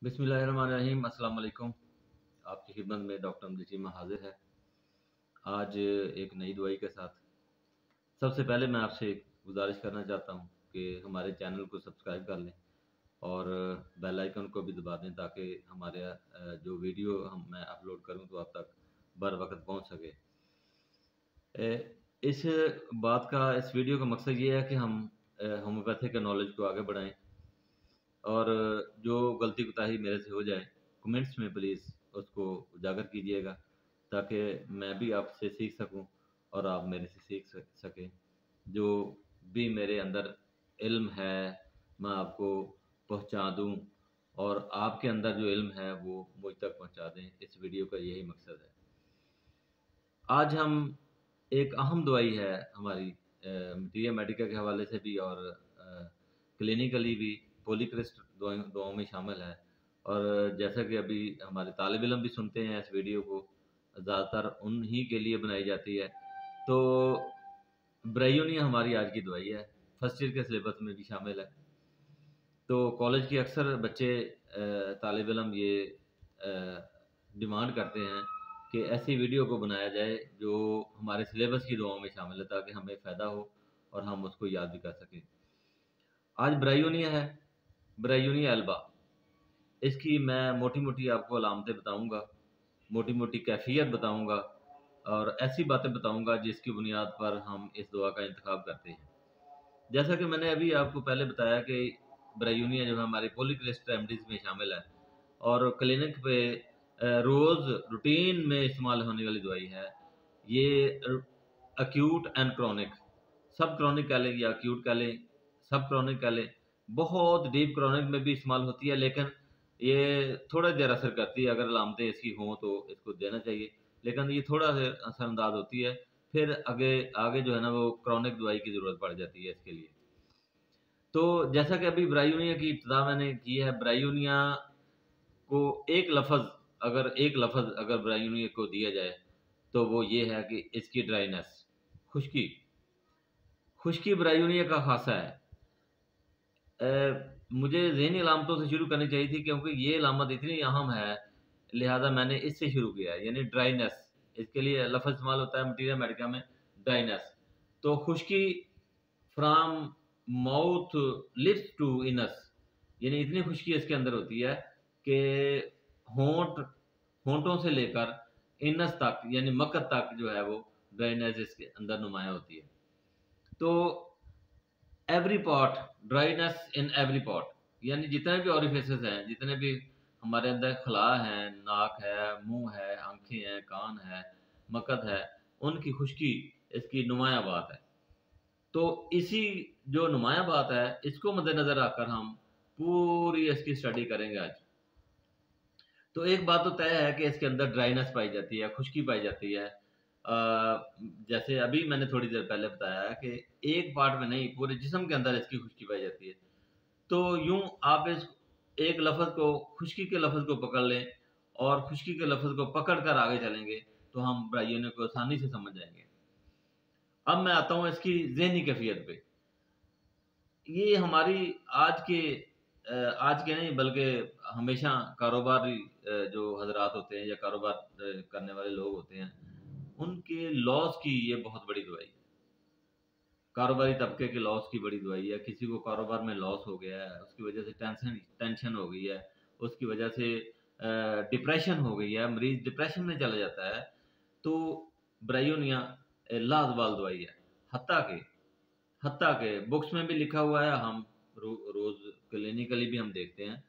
बिस्मिल्लाहिर्रहमानिर्रहीम। अस्सलाम वालेकुम। आपकी खिदमत में डॉक्टर अमजद हाजिर है आज एक नई दवाई के साथ। सबसे पहले मैं आपसे गुजारिश करना चाहता हूँ कि हमारे चैनल को सब्सक्राइब कर लें और बेल आइकन को भी दबा दें ताकि हमारे जो वीडियो मैं अपलोड करूँ तो आप तक बर वक्त पहुँच सके। इस इस वीडियो का मकसद ये है कि हम होम्योपैथी के नॉलेज को आगे बढ़ाएं और जो गलती कोताही मेरे से हो जाए कमेंट्स में प्लीज़ उसको उजागर कीजिएगा ताकि मैं भी आपसे सीख सकूं और आप मेरे से सीख सकें। जो भी मेरे अंदर इल्म है मैं आपको पहुंचा दूं और आपके अंदर जो इल्म है वो मुझ तक पहुंचा दें। इस वीडियो का यही मकसद है। आज हम एक अहम दवाई है हमारी मटीरियल मेडिका के हवाले से भी और क्लिनिकली भी पॉलीक्रिस्ट दुआओं में शामिल है। और जैसा कि अभी हमारे तालिब इल्म भी सुनते हैं इस वीडियो को, ज़्यादातर उन्हीं के लिए बनाई जाती है। तो ब्रायोनिया हमारी आज की दवाई है, फर्स्ट ईयर के सिलेबस में भी शामिल है। तो कॉलेज के अक्सर बच्चे तालिब इल्म ये डिमांड करते हैं कि ऐसी वीडियो को बनाया जाए जो हमारे सिलेबस की दुआओं में शामिल है ताकि हमें फ़ायदा हो और हम उसको याद भी कर सकें। आज ब्रायोनिया है, ब्रायोनिया एल्बा। इसकी मैं मोटी मोटी आपको अलामतें बताऊंगा, मोटी मोटी कैफियत बताऊंगा और ऐसी बातें बताऊंगा जिसकी बुनियाद पर हम इस दवा का इंतखाब करते हैं। जैसा कि मैंने अभी आपको पहले बताया कि ब्रायोनिया जो है हमारे पॉलीक्रिस्ट रेमेडीज में शामिल है और क्लिनिक पे रोज़ रूटीन में इस्तेमाल होने वाली दवाई है। ये अक्यूट एंड क्रॉनिक, सब क्रॉनिक कह लें या अक्यूट कह लें, सब क्रॉनिक कह लें, बहुत डीप क्रॉनिक में भी इस्तेमाल होती है, लेकिन ये थोड़ा देर असर करती है। अगर अलामतें इसकी हों तो इसको देना चाहिए, लेकिन ये थोड़ा सा असरअंदाज होती है। फिर आगे आगे जो है ना वो क्रॉनिक दवाई की ज़रूरत पड़ जाती है इसके लिए। तो जैसा कि अभी ब्रायोनिया की इब्तिदा मैंने की है, ब्रायोनिया को एक लफ्ज़ अगर ब्रायोनिया को दिया जाए तो वो ये है कि इसकी ड्राइनेस, खुश्की। खुश्की ब्रायोनिया का खासा है। मुझे ज़हनी अलामतों से शुरू करनी चाहिए थी क्योंकि ये अलामत इतनी अहम है, लिहाजा मैंने इससे शुरू किया है, यानी ड्राइनेस। इसके लिए लफ्ज़ इस्तेमाल होता है मटीरियल मेडिका में, ड्राइनेस। तो खुश्की फ्रॉम माउथ लिप्स टू इनस, यानी इतनी खुश्की इसके अंदर होती है कि होंठों से लेकर इनस तक यानी मकत तक जो है वो ड्राइनेस इसके अंदर नुमाया होती है। तो every part, dryness in every part, यानी जितने भी ऑरिफिसेस हैं, जितने भी हमारे अंदर खला हैं, नाक है, मुंह है, आंखें हैं, कान है, मकत है, उनकी खुश्की इसकी नुमाया बात है। तो इसी जो नुमाया बात है इसको मद्देनजर रखकर हम पूरी इसकी स्टडी करेंगे आज। तो एक बात तो तय है कि इसके अंदर ड्राइनेस पाई जाती है, खुश्की पाई जाती है। जैसे अभी मैंने थोड़ी देर पहले बताया कि एक पार्ट में नहीं, पूरे जिस्म के अंदर इसकी खुश्की पाई जाती है। तो यूं आप इस एक लफ्ज़ को, खुश्की के लफ्ज़ को पकड़ लें और खुश्की के लफ्ज़ को पकड़ कर आगे चलेंगे तो हम ब्रायोनिया को आसानी से समझ जाएंगे। अब मैं आता हूँ इसकी ज़हनी कैफियत पे। ये हमारी आज के नहीं बल्कि हमेशा कारोबारी जो हजरात होते हैं या कारोबार करने वाले लोग होते हैं, उनके लॉस की ये बहुत बड़ी दवाई है। कारोबारी तबके के लॉस की बड़ी दवाई है। किसी को कारोबार में लॉस हो गया है, उसकी वजह से टेंशन हो गई है, उसकी वजह से डिप्रेशन हो गई है, मरीज डिप्रेशन में चला जाता है, तो ब्रायोनिया लाजवाब दवाई है। हत्ता के बुक्स में भी लिखा हुआ है, हम रोज क्लिनिकली भी हम देखते हैं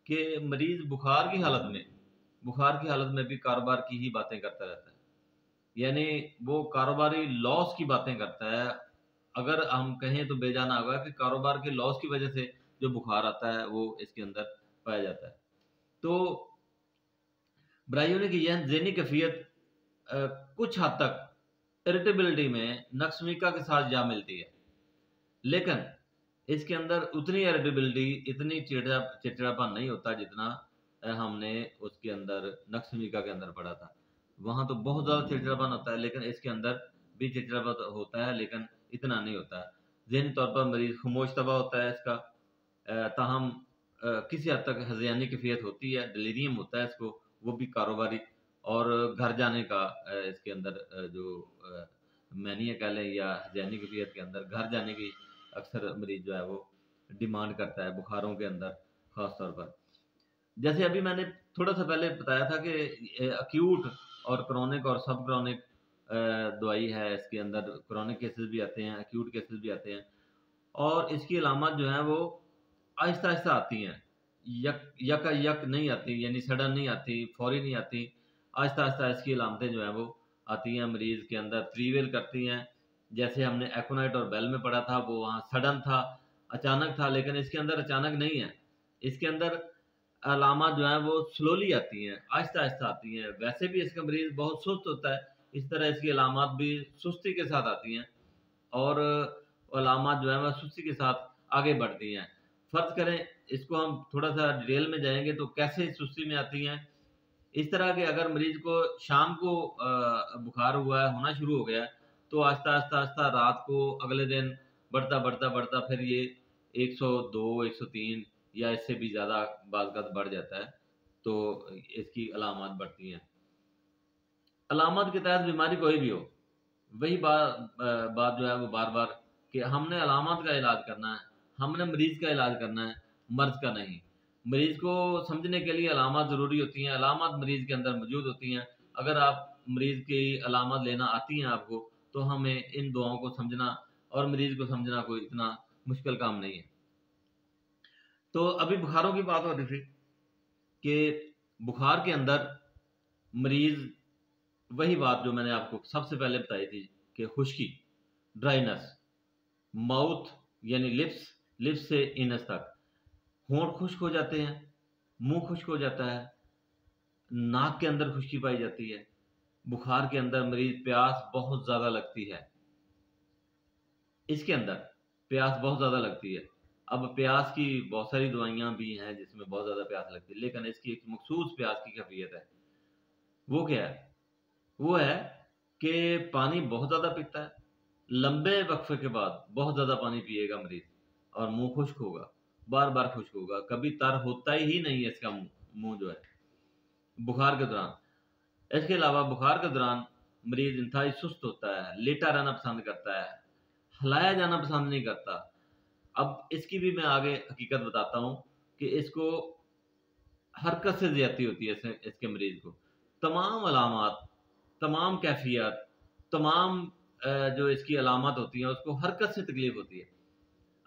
कि मरीज बुखार की हालत में भी कारोबार की ही बातें करता रहता है, यानी वो कारोबारी लॉस की बातें करता है। अगर हम कहें तो बेजाना होगा कि कारोबार के लॉस की वजह से जो बुखार आता है वो इसके अंदर पाया जाता है। तो ब्रायोनिया की यह ज़हनी कैफियत कुछ हद तक इरिटेबिलिटी में नक्समीका के साथ जा मिलती है, लेकिन इसके अंदर उतनी इरिटेबिलिटी, इतनी चिड़चिड़ापन नहीं होता जितना हमने उसके अंदर नक्समीका के अंदर पढ़ा था। वहाँ तो बहुत ज़्यादा चिड़चिड़ापन होता है, लेकिन इसके अंदर भी चिड़चिड़ापन होता है लेकिन इतना नहीं होता है। ज़हनी तौर पर मरीज़ खामोश तबा होता है इसका। ताहम किसी हद तक हज़ियानी कैफ़ियत होती है, डिलीरियम होता है इसको, वो भी कारोबारी, और घर जाने का इसके अंदर जो मैनिया कह लें या हज़ियानी कैफ़ियत के अंदर घर जाने की अक्सर मरीज़ जो है वो डिमांड करता है बुखारों के अंदर ख़ास तौर पर। जैसे अभी मैंने थोड़ा-सा पहले बताया था कि एक्यूट और क्रोनिक और सब क्रोनिक दवाई है इसके अंदर, क्रोनिक केसेस भी आते हैं, एक्यूट केसेस भी आते हैं, और इसकी अलामत जो है वो आहिस्ता-आहिस्ता आती हैं। यक नहीं आती, यानी सडन नहीं आती, फौरी नहीं आती। आहिस्ता-आहिस्ता इसकी अलामतें जो हैं वो आती हैं, मरीज़ के अंदर प्रीवेल करती हैं। जैसे हमने एकोनाइट और बेल में पढ़ा था, वो वहाँ सडन था, अचानक था, लेकिन इसके अंदर अचानक नहीं है। इसके अंदर अलामत जो हैं वो स्लोली आती हैं, आहिस्ता-आहिस्ता आती हैं। वैसे भी इसका मरीज़ बहुत सुस्त होता है, इस तरह इसकी अलामत भी सुस्ती के साथ आती हैं, और अलामत जो है वह सुस्ती के साथ आगे बढ़ती हैं। फ़र्ज़ करें, इसको हम थोड़ा-सा डिटेल में जाएँगे तो कैसे सुस्ती में आती हैं। इस तरह के अगर मरीज़ को शाम को बुखार हुआ है, होना शुरू हो गया है, तो आहिस्ता रात को अगले दिन बढ़ता फिर ये 102, 103 या इससे भी ज़्यादा बाज़-औक़ात बढ़ जाता है, तो इसकी अलामत बढ़ती हैं। अलामत के तहत बीमारी कोई भी हो, वही बात जो है वो बार-बार, कि हमने अलामत का इलाज करना है, हमने मरीज़ का इलाज करना है, मर्ज़ का नहीं। मरीज़ को समझने के लिए अलामत ज़रूरी होती हैं, अलामत मरीज़ के अंदर मौजूद होती हैं। अगर आप मरीज़ की अलामत लेना आती हैं आपको, तो हमें इन दुआओं को समझना और मरीज़ को समझना कोई इतना मुश्किल काम नहीं है। तो अभी बुखारों की बात हो रही थी कि बुखार के अंदर मरीज़, वही बात जो मैंने आपको सबसे पहले बताई थी कि खुश्की, ड्राइनेस, माउथ यानी लिप्स से एनस तक, होंठ खुश्क हो जाते हैं, मुँह खुश्क हो जाता है, नाक के अंदर खुश्की पाई जाती है। बुखार के अंदर मरीज़ प्यास बहुत ज़्यादा लगती है। इसके अंदर प्यास बहुत ज़्यादा लगती है। अब प्यास की बहुत सारी दवाइयाँ भी हैं जिसमें बहुत ज़्यादा प्यास लगती है, लेकिन इसकी एक मखसूस प्यास की कैफ़ियत है। वो क्या है? वो है कि पानी बहुत ज़्यादा पीता है, लंबे वक़्फ़े के बाद बहुत ज़्यादा पानी पिएगा मरीज़, और मुँह खुश्क होगा, बार-बार खुश्क होगा, कभी तर होता ही नहीं है इसका मुँह जो है, बुखार के दौरान। इसके अलावा बुखार के दौरान मरीज़ इंतहाई सुस्त होता है, लेटा रहना पसंद करता है, हिलाया जाना पसंद नहीं करता। अब इसकी भी मैं आगे हकीकत बताता हूँ कि इसको हरकत से ज़्यादती होती है इसके मरीज़ को। तमाम अलामात, तमाम कैफ़ियत, तमाम जो इसकी अलामत होती हैं, उसको हरकत से तकलीफ़ होती है।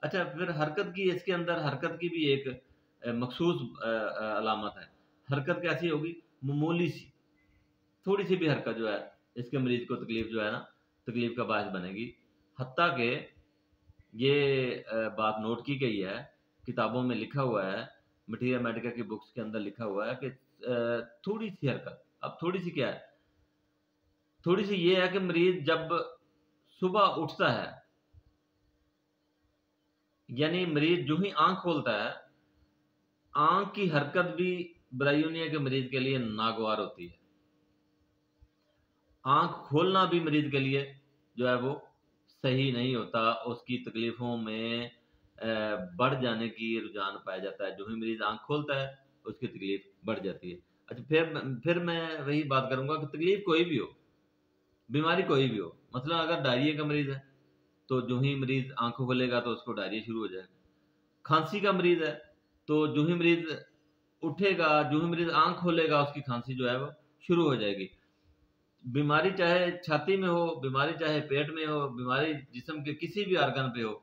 अच्छा, फिर हरकत की, इसके अंदर हरकत की भी एक मखसूस अलामत है। हरकत कैसी होगी? मामूली सी, थोड़ी-सी भी हरकत जो है, इसके मरीज़ को तकलीफ़ जो है ना, तकलीफ़ का बायस बनेगी। हत्ता कि ये बात नोट की गई है, किताबों में लिखा हुआ है, मटीरियल मेडिका की बुक्स के अंदर लिखा हुआ है कि थोड़ी-सी हरकत, अब थोड़ी-सी क्या है? थोड़ी-सी ये है कि मरीज़ जब सुबह उठता है, यानी मरीज़ जो ही आँख खोलता है, आँख की हरकत भी ब्रायोनिया के मरीज़ के लिए नागवार होती है। आँख खोलना भी मरीज़ के लिए जो है वो सही नहीं होता, उसकी तकलीफ़ों में बढ़ जाने की रुझान पाया जाता है। जो ही मरीज़ आँख खोलता है, उसकी तकलीफ़ बढ़ जाती है। अच्छा, फिर मैं वही बात करूँगा कि तकलीफ़ कोई भी हो, बीमारी कोई भी हो, मतलब अगर डायरिया का मरीज़ है, तो जो ही मरीज़ आँखें खोलेगा तो उसको डायरिया शुरू हो जाएगा। खाँसी का मरीज़ है, तो जो ही मरीज़ उठेगा, जो ही मरीज़ आँख खोलेगा, उसकी खाँसी जो है वो शुरू हो जाएगी। बीमारी चाहे छाती में हो, बीमारी चाहे पेट में हो, बीमारी जिस्म के किसी भी ऑर्गन पे हो,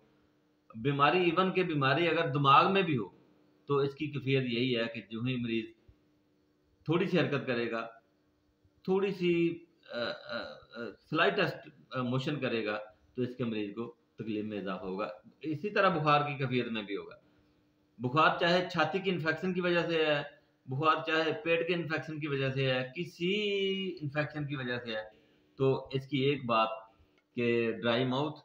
बीमारी इवन कि बीमारी अगर दिमाग में भी हो, तो इसकी कैफ़ियत यही है कि जो ही मरीज़ थोड़ी-सी हरकत करेगा, थोड़ी-सी स्लाइटेस्ट मोशन करेगा, तो इसके मरीज़ को तकलीफ़ में इज़ाफ़ा होगा। इसी तरह बुखार की कैफ़ियत में भी होगा। बुखार चाहे छाती की इन्फेक्शन की वजह से है, बुखार चाहे पेट के इन्फेक्शन की वजह से है, किसी इन्फेक्शन की वजह से है, तो इसकी एक बात कि ड्राई माउथ,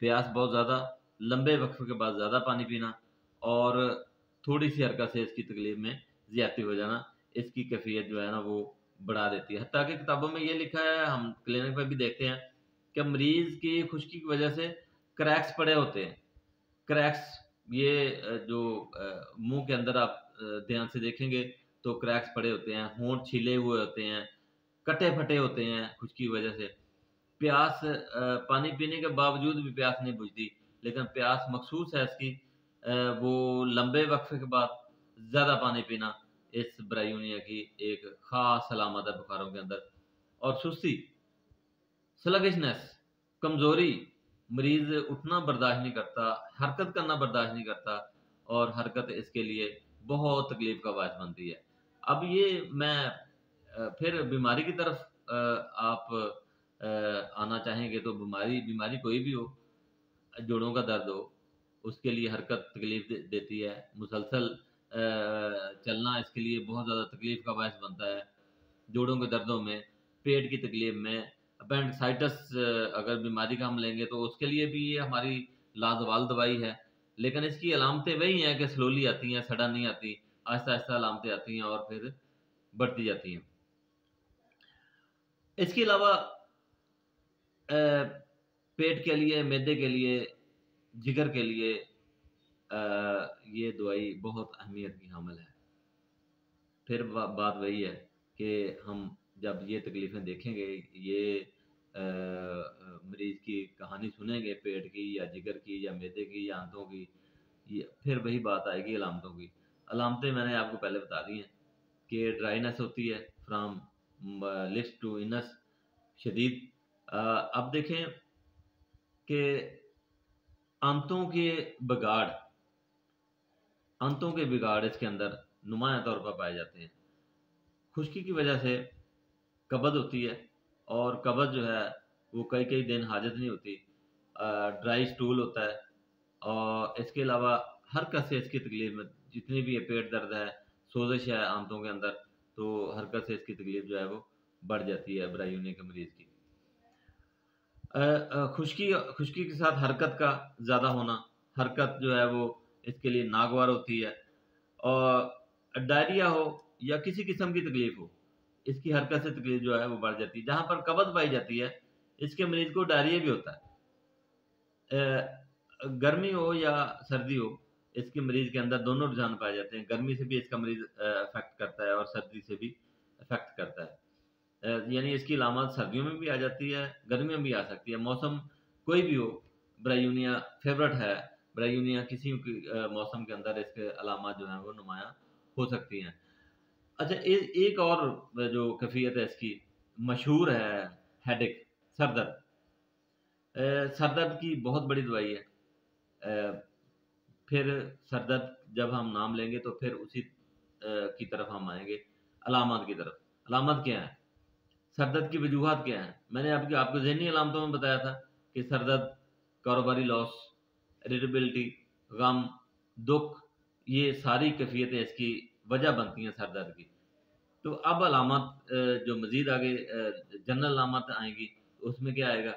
प्यास बहुत ज़्यादा, लंबे वक़्फ़े के बाद ज़्यादा पानी पीना, और थोड़ी-सी हरकत से इसकी तकलीफ़ में ज़्यादती हो जाना, इसकी कैफ़ियत जो है ना वो बढ़ा देती है। हत्ता कि किताबों में ये लिखा है, हम क्लिनिक में भी देखते हैं कि मरीज़ की खुश्की की वजह से क्रैक्स पड़े होते हैं। क्रैक्स ये मुंह के अंदर आप ध्यान से देखेंगे तो क्रैक्स पड़े होते हैं, होंठ छीले हुए होते हैं, कटे फटे होते हैं खुश्की की वजह से। प्यास पानी पीने के बावजूद भी प्यास नहीं बुझती, लेकिन प्यास मखसूस है इसकी। वो लंबे वक्फे के बाद ज़्यादा पानी पीना इस ब्रायूनिया की एक ख़ास अलामत है बुखारों के अंदर। और सुस्ती, स्लगिशनेस, कमज़ोरी, मरीज़ उठना बर्दाश्त नहीं करता, हरकत करना बर्दाश्त नहीं करता और हरकत इसके लिए बहुत तकलीफ़ का बायस बनती है। अब ये मैं फिर बीमारी की तरफ आप आना चाहेंगे तो बीमारी बीमारी कोई भी हो, जोड़ों का दर्द हो, उसके लिए हरकत तकलीफ़ देती है। मुसलसल चलना इसके लिए बहुत ज़्यादा तकलीफ़ का बायस बनता है। जोड़ों के दर्दों में, पेट की तकलीफ़ में, अपेंडिसाइटिस अगर बीमारी का हम लेंगे तो उसके लिए भी ये हमारी लाज़वाल दवाई है। लेकिन इसकी अलामतें वही हैं कि स्लोली आती हैं, सडन नहीं आती, आहिस्ता-आहिस्ता अलामतें आती हैं और फिर बढ़ती जाती हैं। इसके अलावा अ, पेट के लिए, मैदे के लिए, जिगर के लिए ये दवाई बहुत अहमियत की हामिल है। फिर बात वही है कि हम जब ये तकलीफ़ें देखेंगे, ये मरीज़ की कहानी सुनेंगे पेट की या जिगर की या मैदे की या आंतों की, ये फिर वही बात आएगी अलामतों की। अलामतें मैंने आपको पहले बता दी हैं कि ड्राइनेस होती है फ्रॉम लिप्स टू इनस शदीद। अब देखें कि आंतों के बिगाड़ आंतों के बिगाड़ इसके अंदर नुमायाँ तौर पर पाए जाते हैं। खुश्की की वजह से कब्ज़ होती है और कब्ज़ जो है वो कई-कई दिन हाजत नहीं होती। ड्राई स्टूल होता है और इसके अलावा हरकत से इसकी तकलीफ़ में जितनी भी है पेट दर्द है, सोज़िश है आंतों के अंदर, तो हरकत से इसकी तकलीफ़ जो है वो बढ़ जाती है ब्रायूनिया के मरीज़ की। खुश्की खुश्की के साथ हरकत का ज़्यादा होना, हरकत जो है वो इसके लिए नागवार होती है और डायरिया हो या किसी किस्म की तकलीफ़ हो, इसकी हरकत से तकलीफ़ जो है वो बढ़ जाती है। जहाँ पर कब्ज़ पाई जाती है, इसके मरीज़ को डायरिया भी होता है। गर्मी हो या सर्दी हो, इसके मरीज़ के अंदर दोनों रुझान पाए जाते हैं। गर्मी से भी इसका मरीज़ अफ़ेक्ट करता है और सर्दी से भी अफ़ेक्ट करता है। यानी इसकी अलामत सर्दियों में भी आ जाती है, गर्मियों में भी आ सकती है। मौसम कोई भी हो, ब्रायूनिया फ़ेवरेट है। ब्रायूनिया किसी भी मौसम के अंदर इसके अलामत जो हैं वो नुमायाँ हो सकती हैं। अच्छा, एक और जो कैफ़ियत है इसकी मशहूर है, हेडेक, सर दर्द। सर दर्द की बहुत बड़ी दवाई है। अ, फिर सर दर्द जब हम नाम लेंगे तो फिर उसी की तरफ हम आएँगे, अलामत की तरफ। अलामत क्या है? सर दर्द की वजूहात क्या हैं? मैंने आपको आपको ज़हनी अलामतों में बताया था कि सर दर्द, कारोबारी लॉस, इरिटेबिलिटी, गम, दुःख, ये सारी कैफ़ियतें इसकी वजह बनती हैं सर दर्द की। तो अब अलामत जो मज़ीद आगे जनरल अलामत आएँगी, उसमें क्या आएगा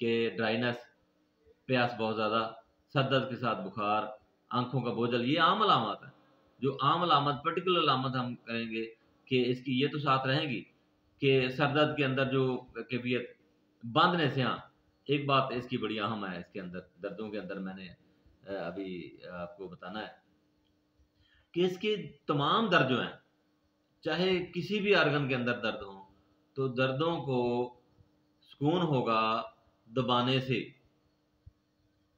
कि ड्राइनेस, प्यास बहुत ज़्यादा, सर दर्द के साथ बुखार, आँखों का बोझल, ये आम अलामत है। जो आम अलामत पर्टिकुलर अलामत हम कहेंगे कि इसकी ये तो साथ रहेंगी कि सर दर्द के अंदर जो कैफ़ियत बाँधने से, हाँ, एक बात इसकी बड़ी अहम है इसके अंदर, दर्दों के अंदर मैंने अभी आपको बताना है कि इसके तमाम दर्द जो हैं, चाहे किसी भी ऑर्गन के अंदर दर्द हो, तो दर्दों को सुकून होगा दबाने से,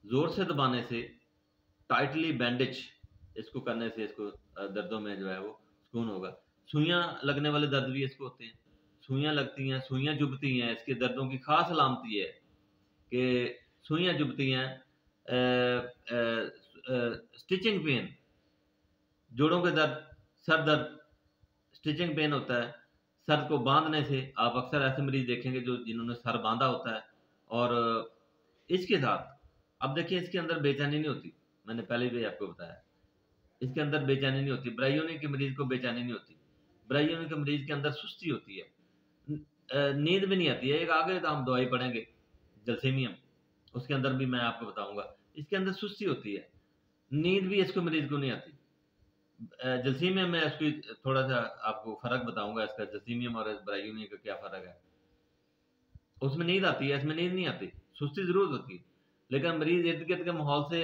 ज़ोर से दबाने से, टाइटली बैंडेज इसको करने से इसको दर्दों में जो है वो सुकून होगा। सुइयाँ लगने वाले दर्द भी इसको होते हैं। सुइयाँ लगती हैं, सुइयाँ चुभती हैं, इसके दर्दों की ख़ास अलामत ये है कि सुइयाँ चुभती हैं। स्टिचिंग पेन, जोड़ों के दर्द, सर दर्द, स्टिचिंग पेन होता है। सर को बाँधने से आप अक्सर ऐसे मरीज़ देखेंगे जो जिन्होंने सर बाँधा होता है और इसके साथ अब देखिए इसके अंदर बेचैनी नहीं होती। मैंने पहले भी आपको बताया। इसके अंदर बेचैनी नहीं होती। ब्रायोनी के मरीज़ को बेचैनी नहीं होती। ब्रायोनी के मरीज़ के अंदर सुस्ती होती है। नींद भी नहीं आती है। एक आगे तो हम दवाई पढ़ेंगे, जलसेमियम, उसके अंदर भी मैं आपको बताऊँगा। इसके अंदर सुस्ती होती है। नींद भी इसको मरीज़ को नहीं आती। जलसीमियम में इसकी थोड़ा-सा आपको फ़र्क बताऊँगा इसका जलसीमियम और इस ब्रायोनी का क्या फ़र्क है। उसमें नींद आती है, इसमें नींद नहीं आती। सुस्ती ज़रूर होती है, लेकिन मरीज़ इर्द-गिर्द के माहौल से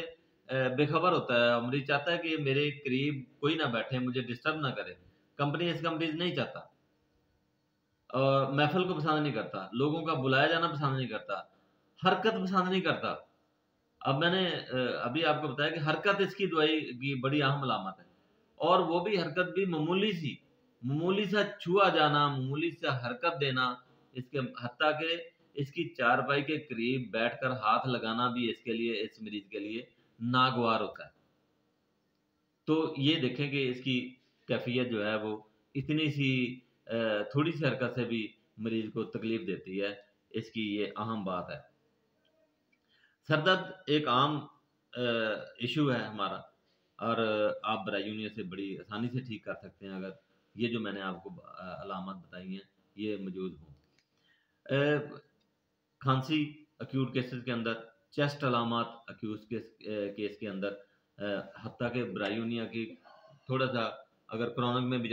बेखबर होता है। मरीज़ चाहता है कि मेरे करीब कोई ना बैठे, मुझे डिस्टर्ब ना करे। कंपनी इसका मरीज़ नहीं चाहता। महफ़िल को पसंद नहीं करता, लोगों का बुलाया जाना पसंद नहीं करता, हरकत पसंद नहीं करता। अब मैंने अभी आपको बताया कि हरकत इसकी दवाई की बड़ी अहम अलामत है, और वो भी हरकत भी मामूली सा छुआ जाना, मामूली सा हरकत देना, इसके हत्ता के इसकी चारपाई के करीब बैठकर हाथ लगाना भी इसके लिए, इस मरीज़ के लिए नागवार होता है। तो ये देखें कि इसकी कैफ़ियत जो है वो इतनी सी थोड़ी-सी हरकत से भी मरीज़ को तकलीफ़ देती है, इसकी ये अहम बात है। सर दर्द एक आम इश्यू है हमारा, और आप ब्रायोनिया से बड़ी आसानी से ठीक कर सकते हैं अगर ये जो मैंने आपको अलामत बताई हैं, ये मौजूद हों। खांसी एक्यूट केसेस के अंदर, चेस्ट अलामत एक्यूट केस के अंदर, हत्ता के ब्रायोनिया की थोड़ा-सा अगर क्रोनिक में भी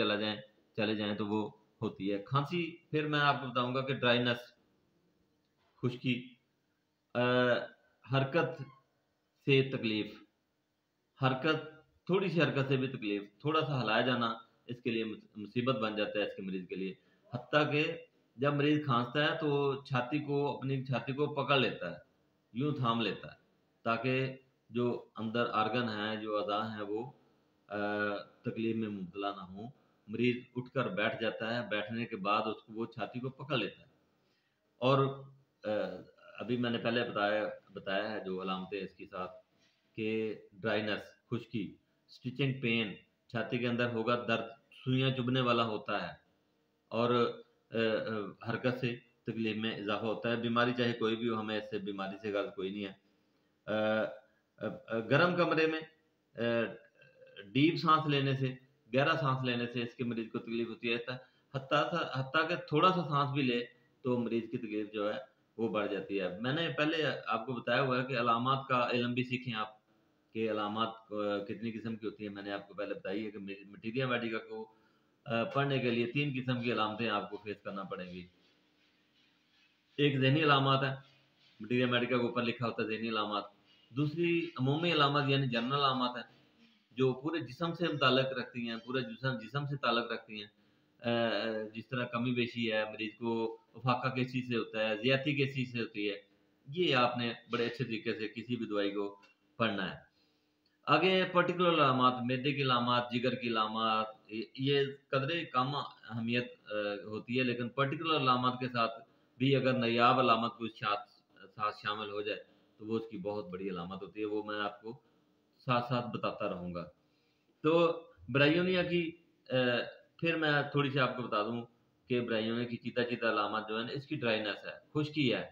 चले जाएँ तो वो होती है। खांसी फिर मैं आपको बताऊँगा कि ड्राइनेस, खुश्की, अ, हरकत से तकलीफ़, हरकत थोड़ी-सी हरकत से भी तकलीफ़, थोड़ा-सा हिलाया जाना इसके लिए मुसीबत बन जाता है इसके मरीज़ के लिए। हत्ता कि जब मरीज़ खाँसता है तो अपनी छाती को पकड़ लेता है, यूँ थाम लेता है, ताकि जो अंदर ऑर्गन हैं, जो अज़ा हैं वो अ, तकलीफ़ में मुब्तला ना हों। मरीज़ उठकर बैठ जाता है, बैठने के बाद उसको वो छाती को पकड़ लेता है। और अ, अभी मैंने पहले बताया है जो अलामतें इसके साथ, कि ड्राइनेस, खुश्की, स्टिचिंग पेन, छाती के अंदर होगा दर्द, सुइयाँ चुभने वाला होता है, और हरकत से तकलीफ में इज़ाफ़ा होता है। बीमारी चाहे कोई भी हो, हमें इससे बीमारी से गर्ज़ कोई नहीं है। गर्म कमरे में डीप साँस लेने से, गहरा साँस लेने से इसके मरीज़ को तकलीफ होती है। हत्ता कि थोड़ा-सा साँस भी ले तो मरीज़ की तकलीफ जो है वो बढ़ जाती है। मैंने पहले आपको बताया हुआ है कि अलामात का इल्म भी सीखें आप, कि अलामात कितनी किस्म की होती हैं। मैंने आपको पहले बताई है कि मटीरिया मेडिका को पढ़ने के लिए 3 किस्म की अलामतें आपको फेस करना पड़ेंगी। एक ज़हनी अलामत है, मटीरिया मेडिका के ऊपर लिखा होता है ज़हनी अलामत। दूसरी अमूमी अलामत यानी जनरल अलामत है, जो पूरे जिस्म से ताल्लुक़ रखती हैं, पूरे जिस्म से ताल्लुक़ रखती हैं। जिस तरह कमी-बेशी है, मरीज़ को उफ़ाक़ा किस चीज़ से होता है, ज़्यादती किस चीज़ से होती है, ये आपने बड़े अच्छे तरीके से किसी भी दवाई को पढ़ना है। आगे पर्टिकुलर अलामत, मैदे की अलामत, जिगर की अलामत, ये कदरे कम अहमियत होती है, लेकिन पर्टिकुलर अलामत के साथ भी अगर नायाब अलामत कोई साथ शामिल हो जाए, तो वो उसकी बहुत बड़ी अलामत होती है, वो मैं आपको साथ-साथ बताता रहूँगा। तो ब्रायोनिया की फिर मैं थोड़ी-सी आपको बता दूँ कि ब्रायोनिया की चीता-चीता अलामत जो है ना, इसकी ड्राइनेस है, खुश्की है।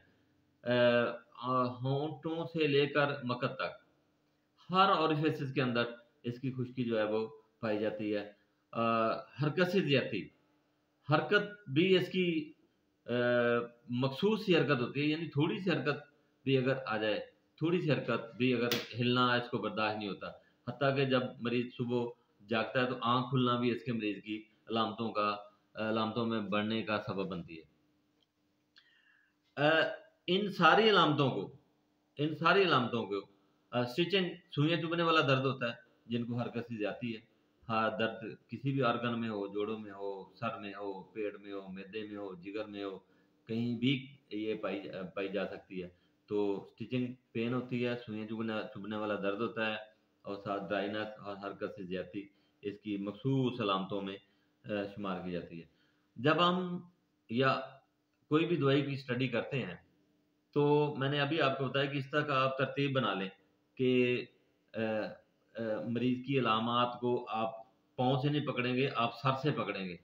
होंठों से लेकर मकत तक हर ओरिफिस के अंदर इसकी खुश्की जो है वो पाई जाती है। हरकत से ज़्यादती, हरकत भी इसकी मखसूस सी हरकत होती है, यानी थोड़ी-सी हरकत भी अगर आ जाए, थोड़ी-सी हरकत भी अगर हिलना इसको बर्दाश्त नहीं होता। हत्ता कि जब मरीज़ सुबह जागता है तो आँख खुलना भी इसके मरीज़ की अलामतों में बढ़ने का सबब बनती है। इन सारी अलामतों को स्टिचिंग, सुइयाँ चुभने वाला दर्द होता है, जिनको हरकत से जाती है। हाँ, दर्द किसी भी ऑर्गन में हो, जोड़ों में हो, सर में हो, पेट में हो, मैदे में हो, जिगर में हो, कहीं भी ये पाई जा सकती है। तो स्टिचिंग पेन होती है, सुइयाँ चुभने वाला दर्द होता है, और साथ ड्राइनेस और हरकत से ज़्यादती इसकी मखसूस अलामतों में शुमार की जाती है। जब हम या कोई भी दवाई की स्टडी करते हैं, तो मैंने अभी आपको बताया कि इस तरह का आप तरतीब बना लें कि मरीज़ की अलामात को आप पाँव से नहीं पकड़ेंगे, आप सर से पकड़ेंगे।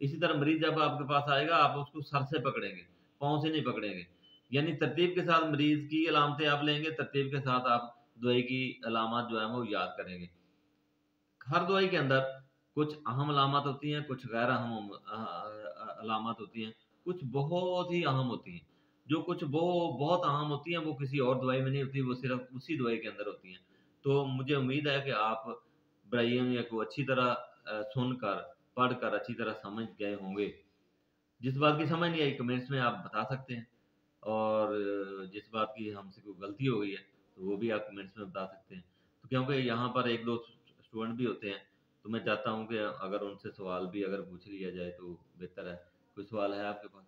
इसी तरह मरीज़ जब आपके पास आएगा, आप उसको सर से पकड़ेंगे, पाँव से नहीं पकड़ेंगे। यानी तरतीब के साथ मरीज़ की अलामतें आप लेंगे, तरतीब के साथ आप दवाई की अलामत जो है वो याद करेंगे। हर दवाई के अंदर कुछ अहम अलामत होती हैं, कुछ गैर अहम अलामत होती हैं, कुछ बहुत ही अहम होती हैं। जो कुछ वो बहुत अहम होती हैं, वो किसी और दवाई में नहीं होती, वो सिर्फ़ उसी दवाई के अंदर होती हैं। तो मुझे उम्मीद है कि आप ब्रायोनिया को अच्छी तरह सुनकर, पढ़कर अच्छी तरह समझ गए होंगे। जिस बात की समझ नहीं आई, कमेंट्स में आप बता सकते हैं, और जिस बात की हमसे कोई गलती हो गई है, तो वो भी आप कमेंट्स में बता सकते हैं। तो क्योंकि यहाँ पर एक दो स्टूडेंट भी होते हैं, तो मैं चाहता हूँ कि अगर उनसे सवाल भी अगर पूछ लिया जाए तो बेहतर है। कोई सवाल है आपके पास?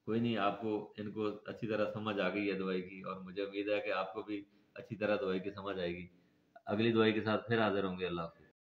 कोई नहीं, आपको इनको अच्छी तरह समझ आ गई है दवाई की, और मुझे उम्मीद है कि आपको भी अच्छी तरह दवाई की समझ आएगी। अगली दवाई के साथ फिर हाजिर होंगे। अल्लाह हाफ़िज़।